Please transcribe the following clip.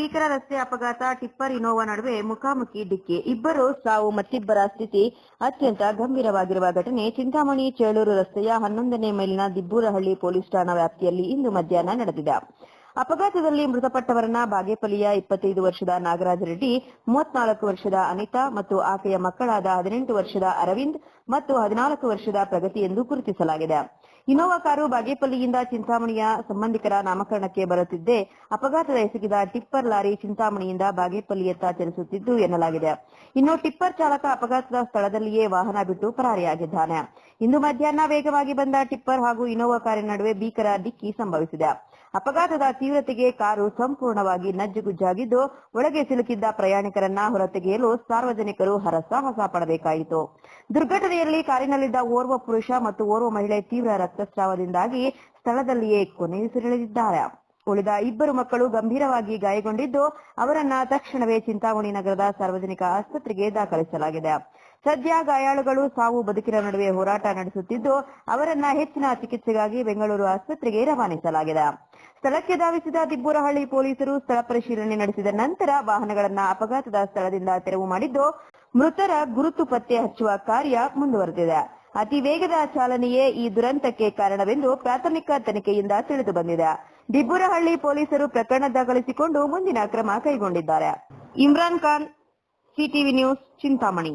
ಭೀಕರ ರಸ್ತೆ ಅಪಘಾತ, ಟಿಪ್ಪರ್ ಇನೋವಾ ನಡುವೆ ಮುಖಾಮುಖಿ ಡಿಕ್ಕಿ, ಇಬ್ಬರು ಸಾವು, ಮತ್ತಿಬ್ಬರ ಸ್ಥಿತಿ ಅತ್ಯಂತ ಗಂಭೀರವಾಗಿರುವ ಘಟನೆ ಚಿಂತಾಮಣಿ ಚೇಳೂರು ರಸ್ತೆಯ 11ನೇ ಮೈಲಿನ ದಿಬ್ಬೂರಹಳ್ಳಿ ಪೊಲೀಸ್ ಠಾಣಾ ವ್ಯಾಪ್ತಿಯಲ್ಲಿ ಇಂದು ಮಧ್ಯಾಹ್ನ ನಡೆದಿದೆ. ಅಪಘಾತದಲ್ಲಿ ಮೃತಪಟ್ಟವರನ್ನ ಬಾಗೇಪಲ್ಲಿಯ 25 ವರ್ಷದ ನಾಗರಾಜ ರೆಡ್ಡಿ, 34 ವರ್ಷದ ಅನಿತಾ ಮತ್ತು ಆಕೆಯ ಮಕ್ಕಳಾದ 18 ವರ್ಷದ ಅರವಿಂದ್ ಮತ್ತು 14 ವರ್ಷದ ಪ್ರಗತಿ ಎಂದು ಗುರುತಿಸಲಾಗಿದೆ. ಇನೋವಾ ಕಾರು ಬಾಗೇಪಲ್ಲಿಯಿಂದ ಚಿಂತಾಮಣಿಯ ಸಂಬಂಧಿಕರ ನಾಮಕರಣಕ್ಕೆ ಬರುತ್ತಿದ್ದೆ ಅಪಘಾತದ ಎಸಗಿದ ಟಿಪ್ಪರ್ ಲಾರಿ ಚಿಂತಾಮಣಿಯಿಂದ ಬಾಗೇಪಲ್ಲಿಯತ್ತ ಚಲಿಸುತ್ತಿದ್ದು ಎನ್ನಲಾಗಿದೆ. ಇನ್ನು ಟಿಪ್ಪರ್ ಚಾಲಕ ಅಪಘಾತದ ಸ್ಥಳದಲ್ಲಿಯೇ ವಾಹನ ಬಿಟ್ಟು ಪರಾರಿಯಾಗಿದ್ದಾನೆ. ಇಂದು ಮಧ್ಯಾಹ್ನ ವೇಗವಾಗಿ ಬಂದ ಟಿಪ್ಪರ್ ಹಾಗೂ ಇನೋವಾ ಕಾರಿನ ನಡುವೆ ಭೀಕರ ಡಿಕ್ಕಿ ಸಂಭವಿಸಿದೆ. ಅಪಘಾತದ ತೀವ್ರತೆಗೆ ಕಾರು ಸಂಪೂರ್ಣವಾಗಿ ನಜ್ಜುಗುಜ್ಜಾಗಿದ್ದು, ಒಳಗೆ ಸಿಲುಕಿದ್ದ ಪ್ರಯಾಣಿಕರನ್ನ ಹೊರತೆಗೆಯಲು ಸಾರ್ವಜನಿಕರು ಹರಸಾಹಸ ಪಡಬೇಕಾಯಿತು. ದುರ್ಘಟನೆಯಲ್ಲಿ ಕಾರಿನಲ್ಲಿದ್ದ ಓರ್ವ ಪುರುಷ ಮತ್ತು ಓರ್ವ ಮಹಿಳೆ ತೀವ್ರ ರಕ್ತಸ್ರಾವದಿಂದಾಗಿ ಸ್ಥಳದಲ್ಲಿಯೇ ಕೊನೆಯುಸಿರೆಳೆದಿದ್ದಾರೆ. ಉಳಿದ ಇಬ್ಬರು ಮಕ್ಕಳು ಗಂಭೀರವಾಗಿ ಗಾಯಗೊಂಡಿದ್ದು, ಅವರನ್ನ ತಕ್ಷಣವೇ ಚಿಂತಾಮಣಿ ನಗರದ ಸಾರ್ವಜನಿಕ ಆಸ್ಪತ್ರೆಗೆ ದಾಖಲಿಸಲಾಗಿದೆ. ಸದ್ಯ ಗಾಯಾಳುಗಳು ಸಾವು ಬದುಕಿನ ನಡುವೆ ಹೋರಾಟ ನಡೆಸುತ್ತಿದ್ದು, ಅವರನ್ನ ಹೆಚ್ಚಿನ ಚಿಕಿತ್ಸೆಗಾಗಿ ಬೆಂಗಳೂರು ಆಸ್ಪತ್ರೆಗೆ ರವಾನಿಸಲಾಗಿದೆ. ಸ್ಥಳಕ್ಕೆ ಧಾವಿಸಿದ ದಿಬ್ಬೂರಹಳ್ಳಿ ಪೊಲೀಸರು ಸ್ಥಳ ಪರಿಶೀಲನೆ ನಡೆಸಿದ ನಂತರ ವಾಹನಗಳನ್ನ ಅಪಘಾತದ ಸ್ಥಳದಿಂದ ತೆರವು ಮಾಡಿದ್ದು, ಮೃತರ ಗುರುತು ಪತ್ತೆ ಹಚ್ಚುವ ಕಾರ್ಯ ಮುಂದುವರೆದಿದೆ. ಅತಿ ವೇಗದ ಚಾಲನೆಯೇ ಈ ದುರಂತಕ್ಕೆ ಕಾರಣವೆಂದು ಪ್ರಾಥಮಿಕ ತನಿಖೆಯಿಂದ ತಿಳಿದು ಬಂದಿದೆ. ದಿಬ್ಬೂರಹಳ್ಳಿ ಪೊಲೀಸರು ಪ್ರಕರಣ ದಾಖಲಿಸಿಕೊಂಡು ಮುಂದಿನ ಕ್ರಮ ಕೈಗೊಂಡಿದ್ದಾರೆ. Imran Khan, CTV news, Chintamani.